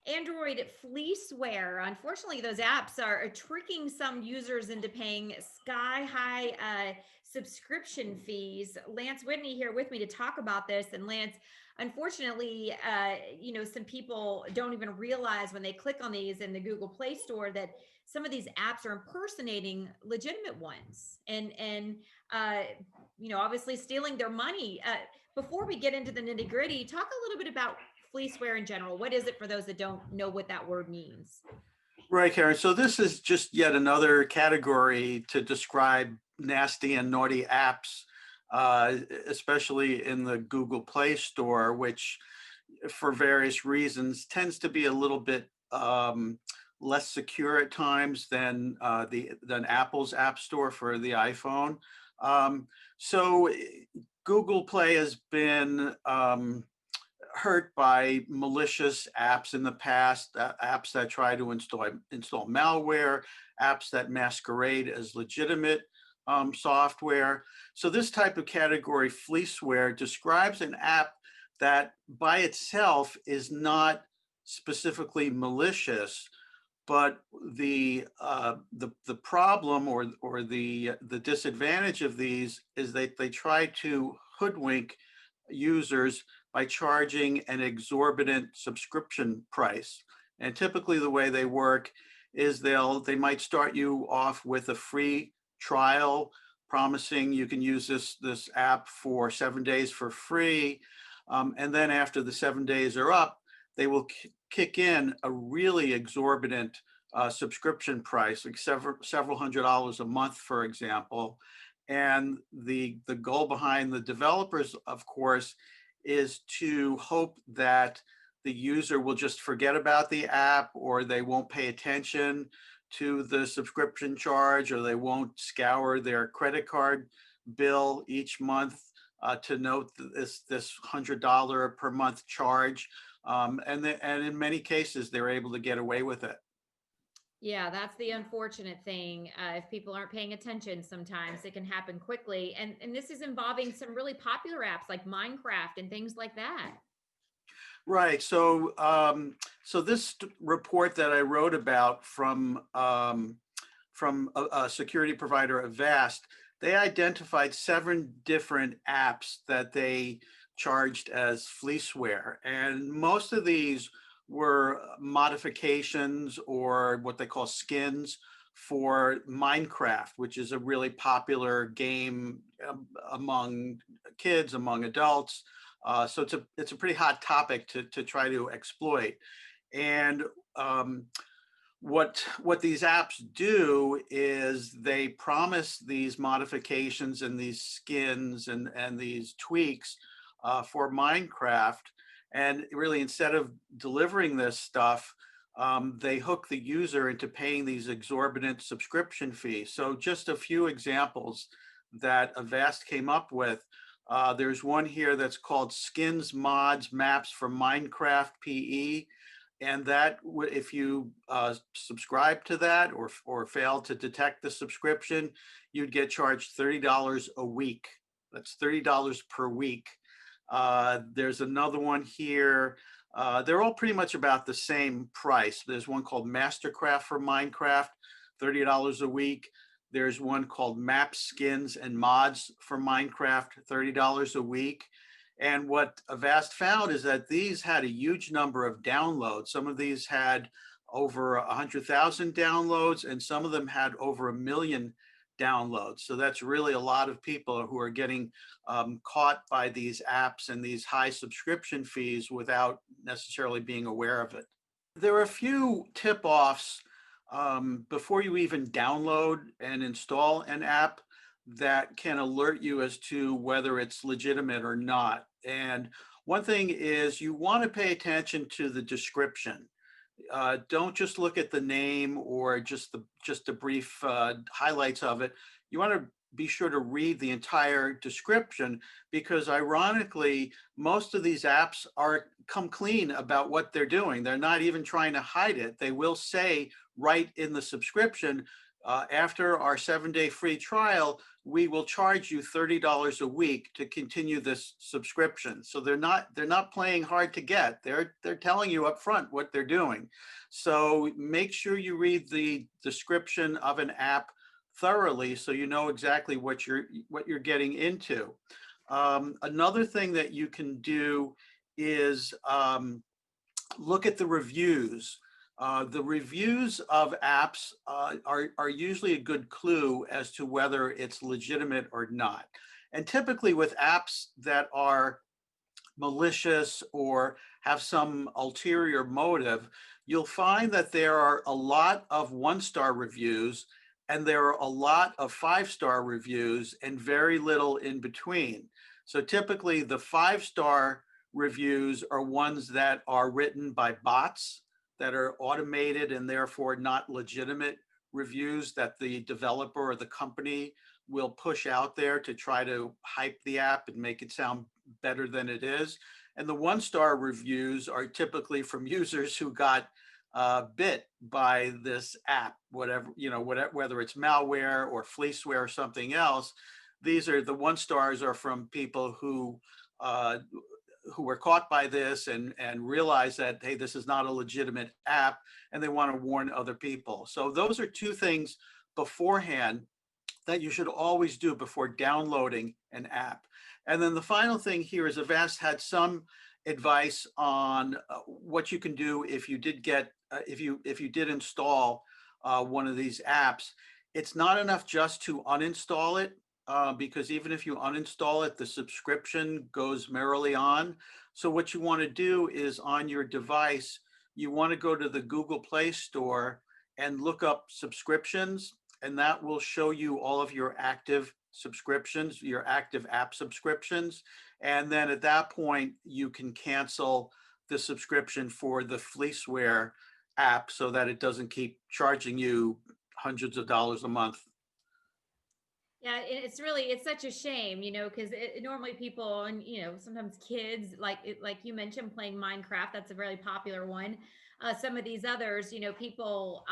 Android fleeceware. Unfortunately, those apps are tricking some users into paying sky high subscription fees. Lance Whitney here with me to talk about this. And Lance, unfortunately, some people don't even realize when they click on these in the Google Play Store that some of these apps are impersonating legitimate ones, and obviously stealing their money. Before we get into the nitty gritty, talk a little bit about fleeceware in general. What is it for those that don't know what that word means? Right, Karen. So this is just yet another category to describe nasty and naughty apps, especially in the Google Play Store, which for various reasons tends to be a little bit less secure at times than Apple's App Store for the iPhone. So Google Play has been hurt by malicious apps in the past, apps that try to install malware, apps that masquerade as legitimate software. So this type of category, fleeceware, describes an app that by itself is not specifically malicious, but the problem or the disadvantage of these is that they try to hoodwink users by charging an exorbitant subscription price. And typically the way they work is they might start you off with a free trial, promising you can use this app for 7 days for free. And then after the 7 days are up, they will kick in a really exorbitant subscription price, like several $100s a month, for example. And the goal behind the developers, of course, is to hope that the user will just forget about the app, or they won't pay attention to the subscription charge, or they won't scour their credit card bill each month to note this $100 per month charge. And in many cases, they're able to get away with it. Yeah, that's the unfortunate thing. If people aren't paying attention, sometimes it can happen quickly. And this is involving some really popular apps like Minecraft and things like that. Right. So this report that I wrote about from a security provider, Avast, they identified 7 different apps that they charged as fleeceware, and most of these were modifications or what they call skins for Minecraft, which is a really popular game among kids, among adults. So it's a pretty hot topic to try to exploit. And what these apps do is they promise these modifications and these skins and these tweaks for Minecraft. And really, instead of delivering this stuff, they hook the user into paying these exorbitant subscription fees. So just a few examples that Avast came up with. There's one here that's called Skins Mods Maps for Minecraft PE. And that if you subscribe to that or fail to detect the subscription, you'd get charged $30 a week. That's $30 per week. There's another one here. They're all pretty much about the same price. There's one called Mastercraft for Minecraft, $30 a week. There's one called Map Skins and Mods for Minecraft, $30 a week. And what Avast found is that these had a huge number of downloads. Some of these had over 100,000 downloads, and some of them had over 1 million downloads. So that's really a lot of people who are getting caught by these apps and these high subscription fees without necessarily being aware of it. There are a few tip-offs before you even download and install an app that can alert you as to whether it's legitimate or not. And one thing is you want to pay attention to the description. Don't just look at the name or just the brief highlights of it. You want to be sure to read the entire description, because ironically, most of these apps come clean about what they're doing. They're not even trying to hide it. They will say right in the subscription, After our 7-day free trial, we will charge you $30 a week to continue this subscription. So they're not playing hard to get. They're telling you up front what they're doing. So make sure you read the description of an app thoroughly so you know exactly what you're getting into. Another thing that you can do is look at the reviews. The reviews of apps are usually a good clue as to whether it's legitimate or not. And typically with apps that are malicious or have some ulterior motive, you'll find that there are a lot of 1-star reviews and there are a lot of 5-star reviews and very little in between. So typically the 5-star reviews are ones that are written by bots that are automated and therefore not legitimate reviews that the developer or the company will push out there to try to hype the app and make it sound better than it is. And the 1-star reviews are typically from users who got bit by this app, whatever, whether it's malware or fleeceware or something else. These are the 1-stars are from people uh, who were caught by this and realize that, hey, this is not a legitimate app, and they want to warn other people. So those are two things beforehand that you should always do before downloading an app. And then the final thing here is Avast had some advice on what you can do if you did get if you did install one of these apps. It's not enough just to uninstall it because even if you uninstall it, the subscription goes merrily on. So what you want to do is on your device, you want to go to the Google Play Store and look up subscriptions, and that will show you all of your active subscriptions, your active app subscriptions. And then at that point, you can cancel the subscription for the fleeceware app so that it doesn't keep charging you hundreds of dollars a month. Yeah, it's such a shame, because normally people and sometimes kids like you mentioned playing Minecraft. That's a very popular one. Some of these others, people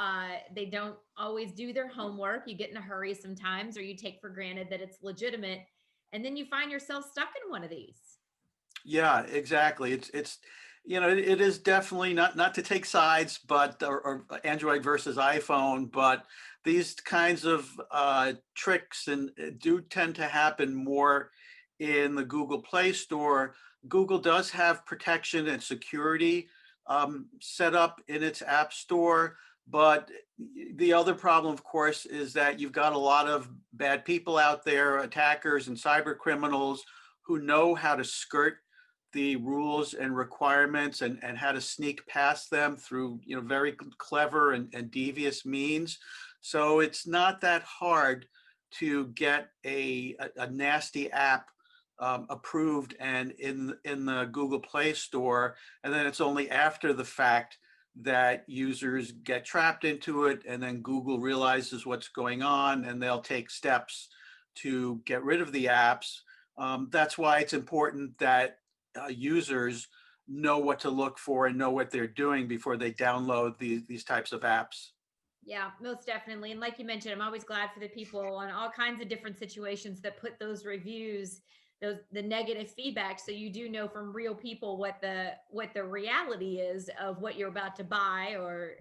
they don't always do their homework. You get in a hurry sometimes, or you take for granted that it's legitimate, and then you find yourself stuck in one of these. Yeah, exactly. It is definitely not to take sides, but or Android versus iPhone, but these kinds of tricks and do tend to happen more in the Google Play Store. Google does have protection and security set up in its App Store, but the other problem, of course, is that you've got a lot of bad people out there, attackers and cyber criminals who know how to skirt the rules and requirements and how to sneak past them through very clever and devious means. So it's not that hard to get a nasty app approved and in the Google Play Store, and then it's only after the fact that users get trapped into it, and then Google realizes what's going on and they'll take steps to get rid of the apps. That's why it's important that users know what to look for and know what they're doing before they download these types of apps. Yeah, most definitely. And like you mentioned, I'm always glad for the people on all kinds of different situations that put those reviews, the negative feedback, so you do know from real people what the reality is of what you're about to buy or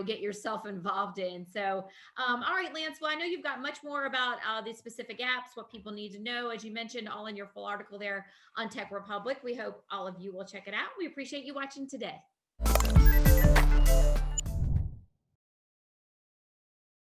get yourself involved in. So, all right, Lance. Well, I know you've got much more about these specific apps, what people need to know, as you mentioned, all in your full article there on Tech Republic. We hope all of you will check it out. We appreciate you watching today.